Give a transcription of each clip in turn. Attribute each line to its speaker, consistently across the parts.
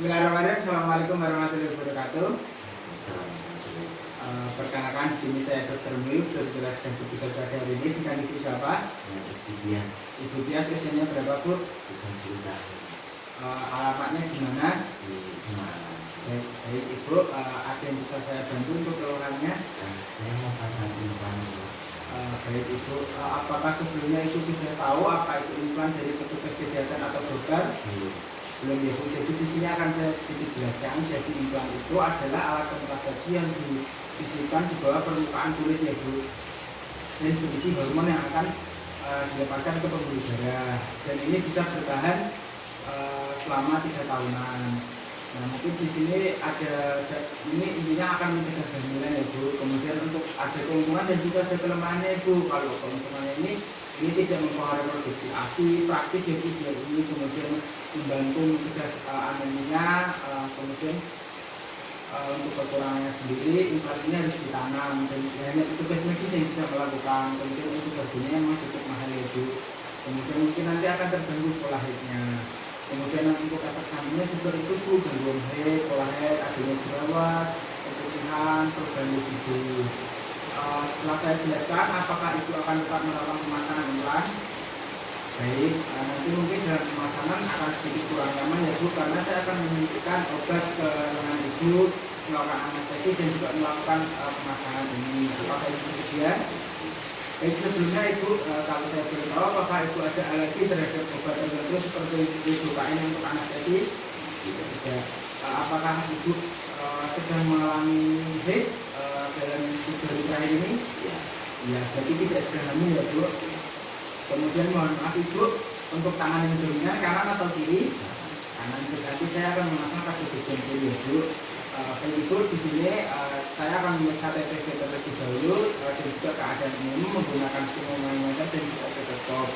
Speaker 1: Bismillahirrahmanirrahim. Assalamualaikum warahmatullahi wabarakatuh. Perkenalkan, di sini saya Dr. Mil, dokter dan Dr. pada hari ini dengan Ibu siapa? Ibu Bias, usianya berapa, Bu?
Speaker 2: 70 tahun.
Speaker 1: Alamatnya di mana?
Speaker 2: Di Semarang.
Speaker 1: Baik, Ibu, ada yang bisa saya bantu untuk keluhannya?
Speaker 2: Saya mau pasang implan.
Speaker 1: Baik, Ibu, apakah sebelumnya Ibu sudah tahu apa itu implan dari petugas kesehatan atau dokter? Belum, ya, Bu. Jadi di sini akan saya sedikit jelaskan. Jadi implan itu adalah alat kontrasepsi yang disisipkan di bawah permukaan kulit, ya, Bu. Dan berisi hormon yang akan dilepaskan ke pembuluh darah. Dan ini bisa bertahan selama 3 tahunan. Nah, mungkin di sini ada ini intinya akan mencegah kehamilan, ya, Bu. Kemudian untuk ada keuntungan dan juga ada kelemahannya, Bu. Kalau keuntungannya ini tidak mempengaruhi produksi ASI, praktis, ya, Bu. Ini kemudian membantu mencegah anemia, kemudian untuk kekurangannya sendiri implan ini harus ditanam dan hanya petugas medis yang bisa melakukan. Kemudian untuk harganya memang cukup mahal, ya, Bu. Kemudian mungkin nanti akan terganggu pola headnya. Kemudian untuk efek sampingnya juga itu, Bu, gangguan head, pola head, adanya jerawat, keputihan, perubahan libido. Setelah saya jelaskan apakah itu akan tetap melakukan pemasangan implan. Baik, nanti mungkin dalam pemasangan akan sedikit kurang nyaman, ya, Bu, karena saya akan menyuntikkan obat ke lengan Ibu, melakukan anestesi dan juga melakukan pemasangan ini. Apakah itu kejadian? Baik, sebelumnya Ibu, kalau saya boleh tahu, apakah Ibu ada alergi terhadap obat tertentu seperti lidocaine untuk anestesi? Tidak. Apakah Ibu sedang mengalami head dalam 3 hari terakhir ini? Ya, jadi tidak sedang hamil, ya, Bu. Kemudian mohon maaf, Ibu, untuk tangan yang dominan kanan atau kiri? Kanan. Berarti saya akan memasang kaki jempol, ya, Bu. Baik, Ibu, di sini saya akan memeriksa TTG terlebih dahulu dan juga keadaan umum menggunakan stimulomanometer dan juga stetoskop.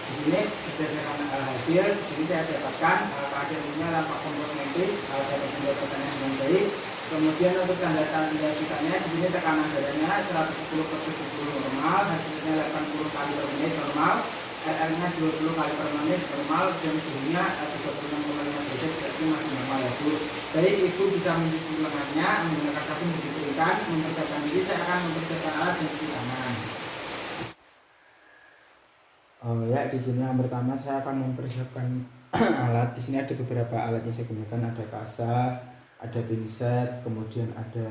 Speaker 1: Di sini berdasarkan hasil, di sini saya dapatkan keadaan umumnya tampak kompromisi dan juga pertanyaan dengan baik. Kemudian untuk tanda-tanda kitanya, di sini tekanan darahnya 110/70 normal, hasilnya 80 kali per menit normal, RR-nya 20 kali per menit normal, dan suhunya 36,5 derajat berarti masih normal, ya, Bu. Baik, Ibu bisa mencuci lengannya menggunakan sabun yang diberikan. Mempersiapkan diri, saya akan mempersiapkan alat dan cuci tangan. Ya, di sini yang pertama saya akan mempersiapkan alat. Di sini ada beberapa alat yang saya gunakan, ada kasa, ada pinset, kemudian ada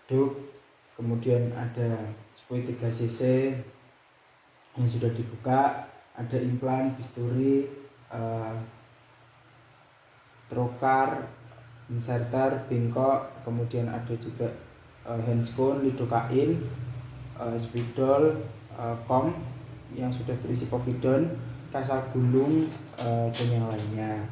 Speaker 1: duk, kemudian ada spui 3 cc yang sudah dibuka, ada implan, bisturi, trokar, inserter, bengkok, kemudian ada juga handscone, lidocaine, spidol, kom yang sudah berisi povidon, kasa gulung, dan yang lainnya.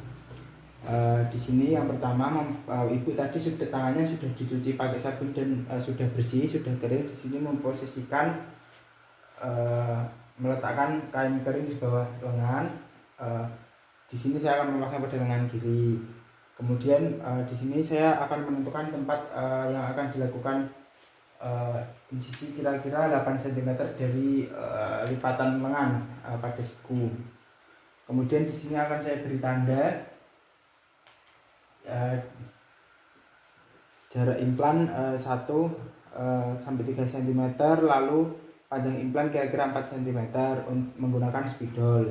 Speaker 1: Di sini yang pertama, Ibu tadi sudah tangannya sudah dicuci pakai sabun dan sudah bersih, sudah kering. Di sini memposisikan meletakkan kain kering di bawah lengan. Di sini saya akan memasang pada lengan kiri. Kemudian di sini saya akan menentukan tempat yang akan dilakukan insisi kira-kira 8 cm dari lipatan lengan pada siku. Kemudian di sini akan saya beri tanda jarak implan 1 sampai 3 cm, lalu panjang implan kira-kira 4 cm menggunakan spidol.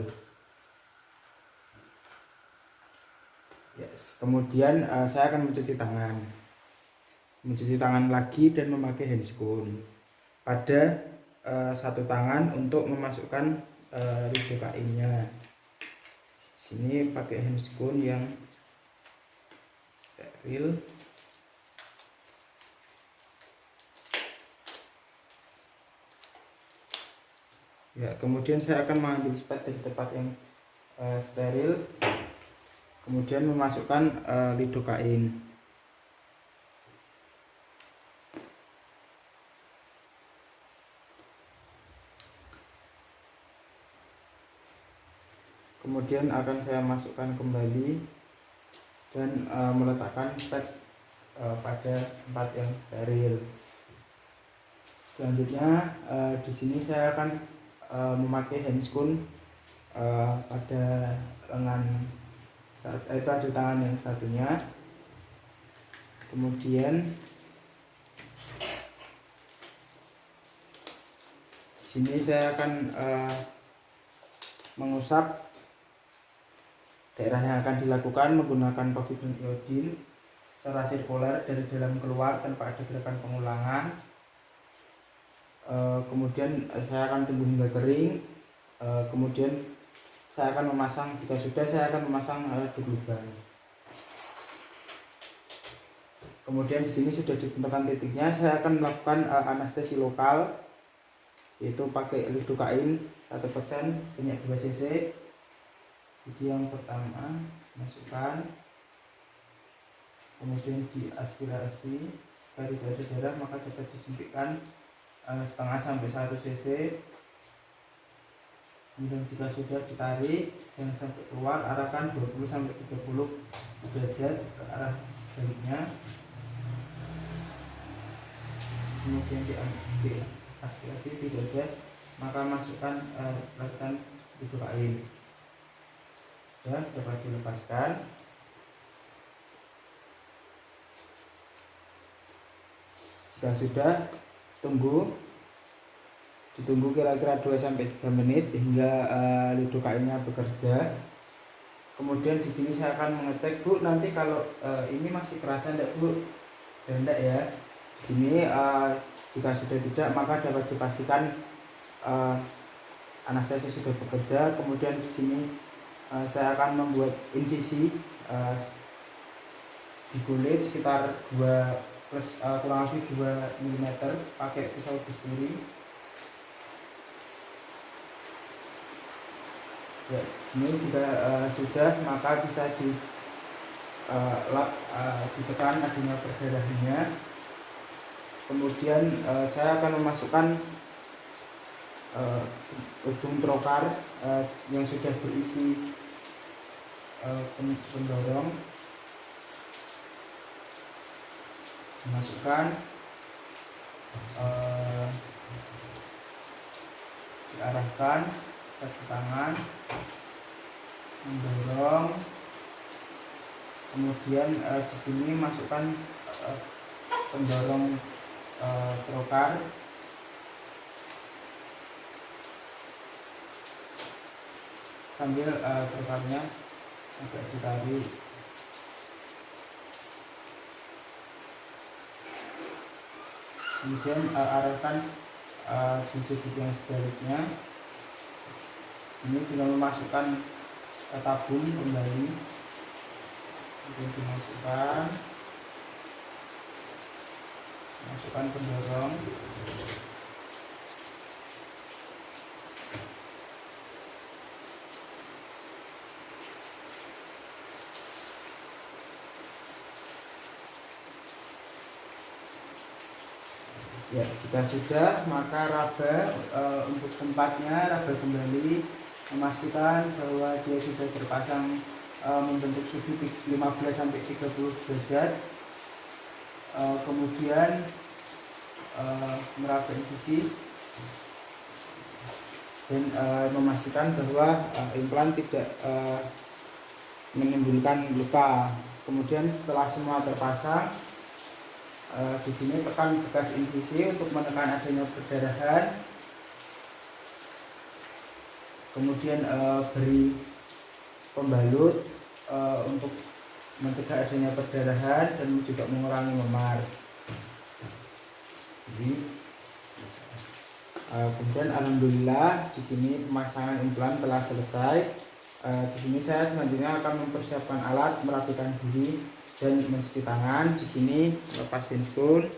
Speaker 1: Yes. Kemudian saya akan mencuci tangan lagi dan memakai handscone pada satu tangan untuk memasukkan lidocaine-nya. Sini pakai handscone yang steril. Ya, kemudian saya akan mengambil spat dari tempat yang steril, kemudian memasukkan lidocaine. Kemudian akan saya masukkan kembali dan meletakkan spat pada tempat yang steril. Selanjutnya di sini saya akan memakai handscone pada lengan itu ada tangan yang satunya. Kemudian di sini saya akan mengusap daerah yang akan dilakukan menggunakan povidone iodine secara sirkuler dari dalam keluar tanpa ada gerakan pengulangan. Kemudian saya akan tunggu hingga kering. Kemudian saya akan memasang, jika sudah saya akan memasang lubang. Kemudian di sini sudah ditentukan titiknya, saya akan melakukan anestesi lokal, yaitu pakai lidocaine 1% banyak 2 cc. Jadi yang pertama masukkan, kemudian diaspirasi, jika tidak ada darah maka dapat disuntikkan setengah sampai 1 cc. Kemudian jika sudah ditarik, jangan sampai keluar, arahkan 20 sampai 30 derajat ke arah sebaliknya. Kemudian diaspirasi, tidak ada maka masukkan lakukan lidocaine. Ya, dapat dilepaskan. Jika sudah, ditunggu kira-kira 2-3 menit hingga lidocaine-nya bekerja. Kemudian di sini saya akan mengecek, Bu, nanti kalau ini masih kerasa enggak, Bu? Dan enggak ya. Di sini jika sudah tidak maka dapat dipastikan anestesi sudah bekerja. Kemudian di sini saya akan membuat insisi di kulit sekitar kurang lebih 2 mm pakai pisau bisturi. Ya, sini jika sudah maka bisa ditekan adanya perdarahannya. Kemudian saya akan memasukkan ujung trokar yang sudah berisi pendorong, dimasukkan, diarahkan kaki tangan, mendorong. Kemudian di sini masukkan pendorong trokar, sambil trokarnya agak ditarik. Kemudian arahkan di sudut yang sebaliknya. Ini tinggal memasukkan tabung kembali. Kemudian dimasukkan, pendorong. Ya, jika sudah maka raba untuk tempatnya, raba kembali, memastikan bahwa dia sudah terpasang membentuk suhu 15 sampai 30 derajat. Kemudian meraba insisi dan memastikan bahwa implan tidak menimbulkan luka. Kemudian setelah semua terpasang, di sini tekan bekas insisi untuk menekan adanya perdarahan. Kemudian beri pembalut untuk mencegah adanya perdarahan dan juga mengurangi memar. Jadi, kemudian alhamdulillah di sini pemasangan implan telah selesai. Di sini saya selanjutnya akan mempersiapkan alat, merapikan diri dan mencuci tangan. Di sini lepas handphone,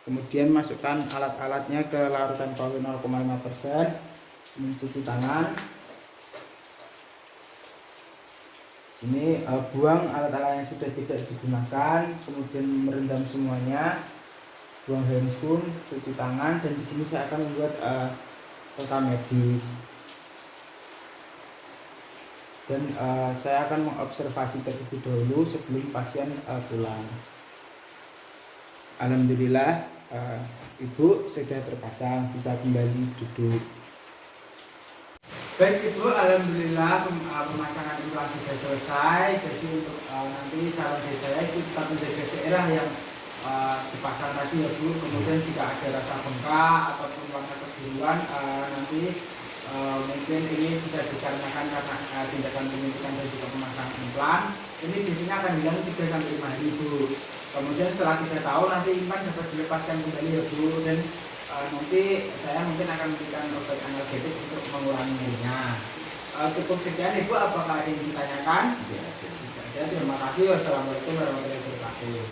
Speaker 1: kemudian masukkan alat-alatnya ke larutan power 0,5%, mencuci tangan. Ini buang alat-alat yang sudah tidak digunakan, kemudian merendam semuanya, buang handphone, cuci tangan, dan di sini saya akan membuat rekam medis. Dan saya akan mengobservasi terlebih dahulu sebelum pasien pulang. Alhamdulillah Ibu sudah terpasang, bisa kembali duduk. Baik Ibu, alhamdulillah pemasangan implan sudah selesai. Jadi untuk nanti saran dari saya itu tetap menjaga daerah yang dipasang tadi ya Bu. Kemudian jika ada rasa bengkak ataupun warna kebiruan nanti mungkin ini bisa dikarenakan karena tindakan penyuntikan dan juga pemasangan implan. Ini biasanya akan hilang 3-5 hari Bu. Kemudian setelah 3 tahun nanti implan dapat dilepaskan kembali ya Bu, dan nanti saya mungkin akan memberikan obat analgetik untuk mengurangi nyerinya. Cukup sekian Ibu, apakah ada yang ditanyakan?
Speaker 2: Iya.
Speaker 1: Terima kasih. Wassalamualaikum warahmatullahi wabarakatuh.